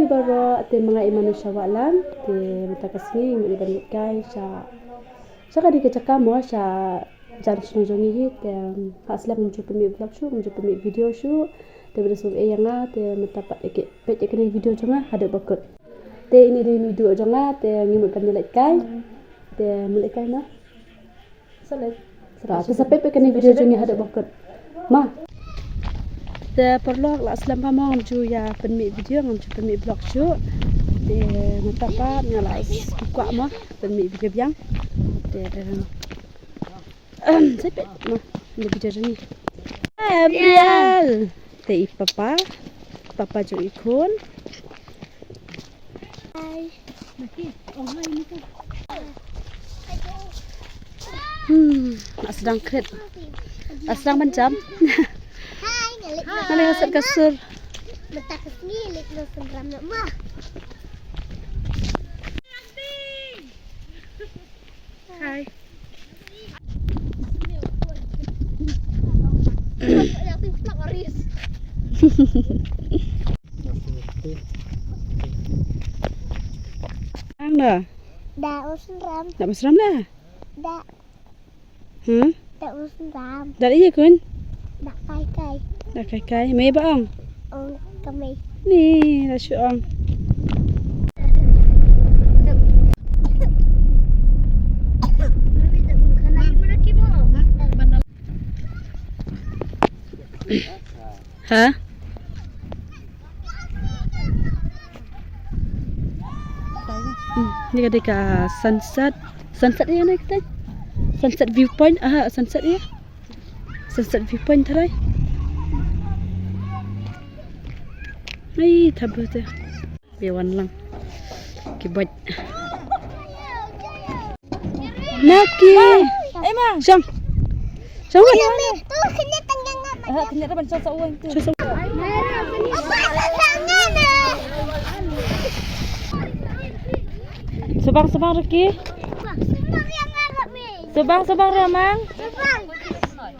baro te mga manusia walan te matakasni mo ibalik kay sa kadi kacakamo sa jan sunjongi hit hasla muncul pemi vlog shu muncul pemi video shu te bersum nga te matapat pet ekene video jonga hada bakut te ini di video jonga te ngimut panilai kay te mulai kay na salat serata sampai ekene video jongi hada bakut ma te perlu la aslam pamong ju ya pemi video ngam ju pemi vlog shu te matapat ngala kwa ma pemi video biang te sampai ma ni video jongi Abrial te papa jo ikon hai ini kan sedang kret sedang mencam hai hasad kasur letak kesini lek lo seram nak mah hai Anda? Dah usram. Dah usram dah? Dah. Dah usram. Dah iya kun? Dah kai. Dah kai. Mai ba ang? Kami. Ni, dah syuang. Ha? Ni ketika sunset ni nak kita sunset viewpoint sunset ya sunset viewpoint tadi ai tabu tu bewan lang kibat naki emang sang tu kena tenggang kena dah baca sauan tu Sebang Reki. Sebang Ramang. Sebang.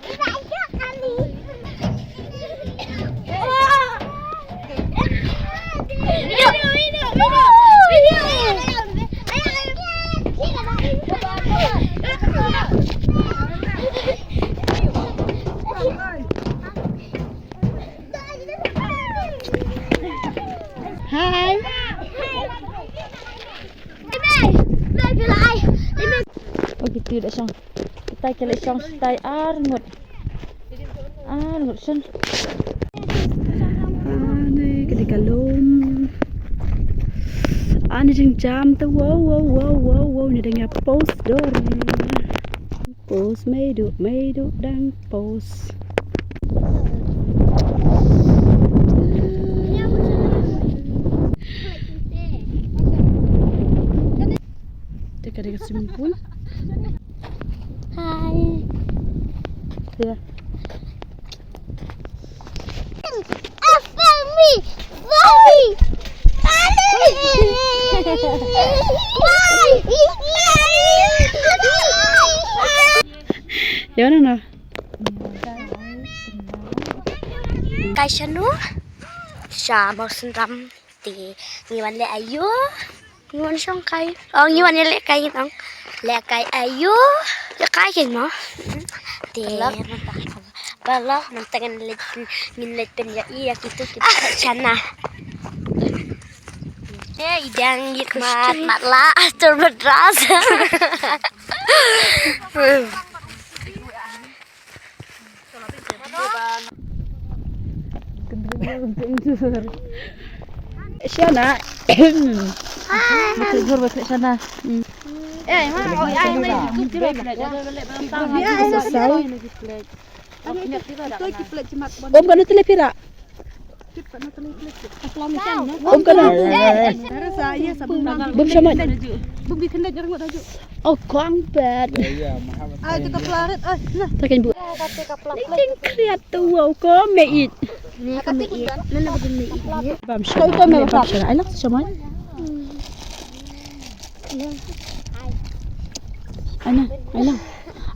Tidak ada kali. Hai. Begitu dah sang. Kita kena sang stay armut sen. Ni ketika lom. Ani jam tu wow ni dengan post dor. Post medu dan post. Dekat swimming pool. Hai. Ya. Afami. Ya mana? Kai Shanu. Sha mau senram ti ngiwan le ayu. Ngiwan song kai. Ngiwan le kai tong. Le kai ayu. Le kai ken mo. Ti balak mantangan minlet pen ya iya gitu sana. Idang hikmat matlah terbedras. Sana. Betul sana. Om kan tu lepira. Om kan. Bum sama. Bum bikin dah jarang tajuk. Oh, kuang bed. Kita pelarit. Takin bu. Licin kriat tu ko meit. Ni kan meit. Mana betul meit. Bam. Kau tu mewah. Anak sama.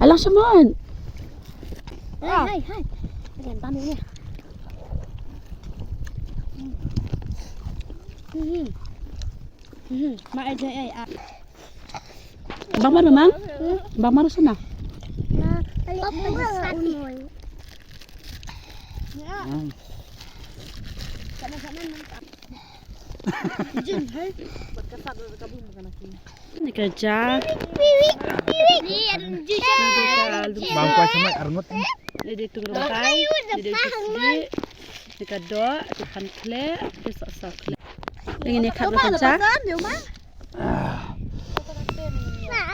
Alang saman. Hai. Lihat tamunya. Maaja ay. Bang mana mang? Bang mana sana? Ini kerja. Bangkuan sama arngot. Ini tunggu kai. Ini sini. Ini kedua. Tuhan kle. Ini sok kle. Ini kerja kerja.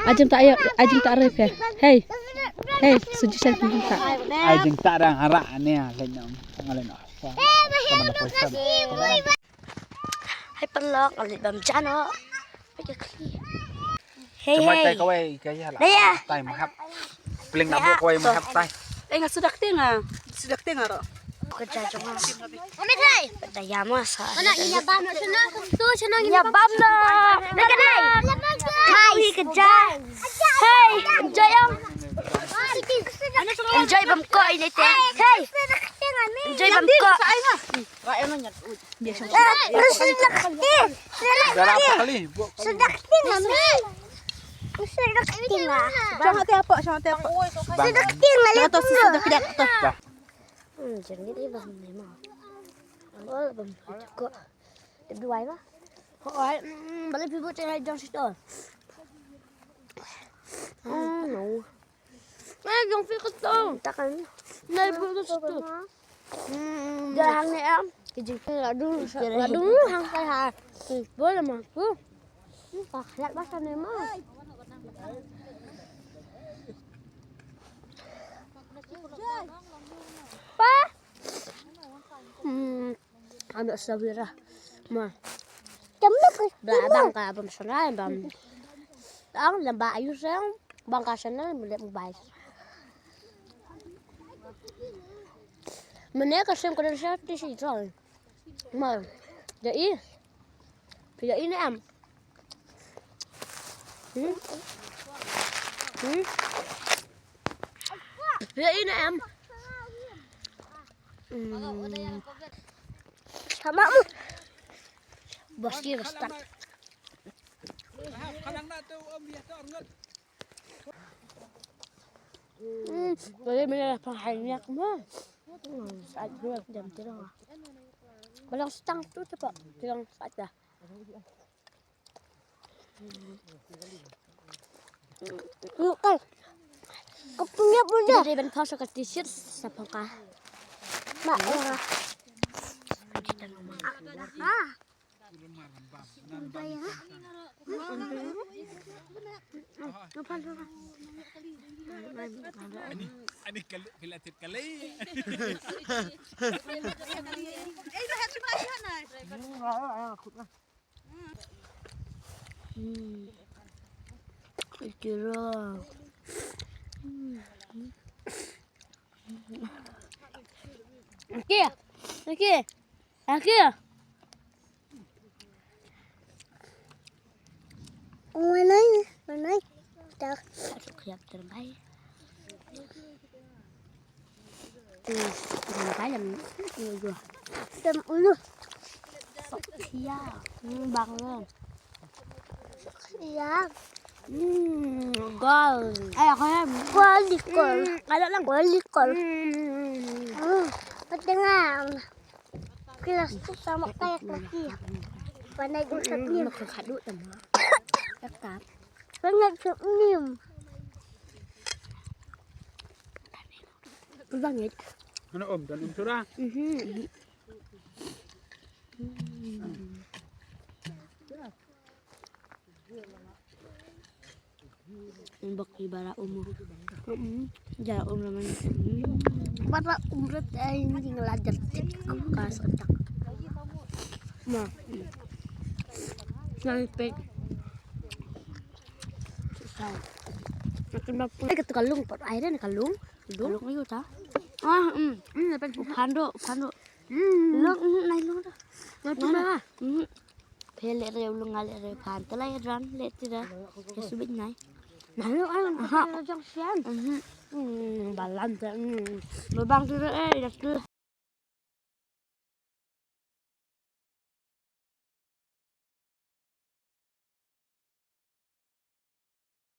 Ajeng tak ayo. Ajeng tak arif ya. Hey. Hey, suggestion kita. Ai jeng tak ada harak ni lenyong ngalen apa. Sama na poisan. Hay pelok alit bam channel. Hey Cuma tay hey. kawai kaya lah. Đây à? Tay mahap. Peling nak buat kawai mahap tay. Nggak sudah tengah. Sudah tengah ro. Kerja cuma. Umi thay. Daya masa. Anak ini bam nak sana. Tu sana ini bam dah. Nak kedai. Hai kerja. Hey, enjoy yang. Enjoy bam ko ini teh. Hey. Enjoy bam ko. Biasa. Berapa kali? Sudah tinggal. Sudah tinggal. Jangan teh apa, jangan teh apa. Sudah tinggal. Atau sudah tidak atau. Jangan đi vào này mà. Ôi bầm có. Để đuổi quá. Hỏi, bạn lấy video trên này cho sister. No. Ê, dùng phi cái tông. Tắc anh. Này video cho sister. Giờ hàng này em. Cái gì là đúng hàng tay hà. Với là mà cứ. Lại bắt sang này mà. Pa. Ambil sabira. Ma. Bang ka bang sana bang. Ang lamba ayu sang bang ka sana melihat mobile. Mana ka sem kada sa ti si tol. Ma. Jadi. Jadi ni am. Jadi ni am. Sama mu. Bos dia start. Boleh mana penghanyak mah. Saat dua jam tidur. Balang stang tu cepat. Tilang saat dah. Lukai. Kau punya. Jadi ben pasal ke t-shirt siapa kah? Mak ya. Ani filatit kali. Kira. Aqui. Mana? Tak. Masuk siap terbaik. Terbaik làm người. Tầm ulu. Iya. Bang lên. Iya. Gol. Gol. Ada lang gol. Patengah. Kelas tu sama kayak lagi. Pandai usap nim. Makakadut naman. Cakap. Pandai usap nim. Bangit. Ano dan surah. Bak ibara umur. Jara umur naman. Para umrat ay hindi ngelajar kas otak. Nah. Nalipit. Susah. Ay kalung pat ay rin kalung. Kalung ayo ta. Pen phando. Lung nai lung ta. Mana? Phele re lung ngale re phan talai ran le tira. Kesubit nai. Nalo ang jang sian. Balan ta. Babang tira dak tu.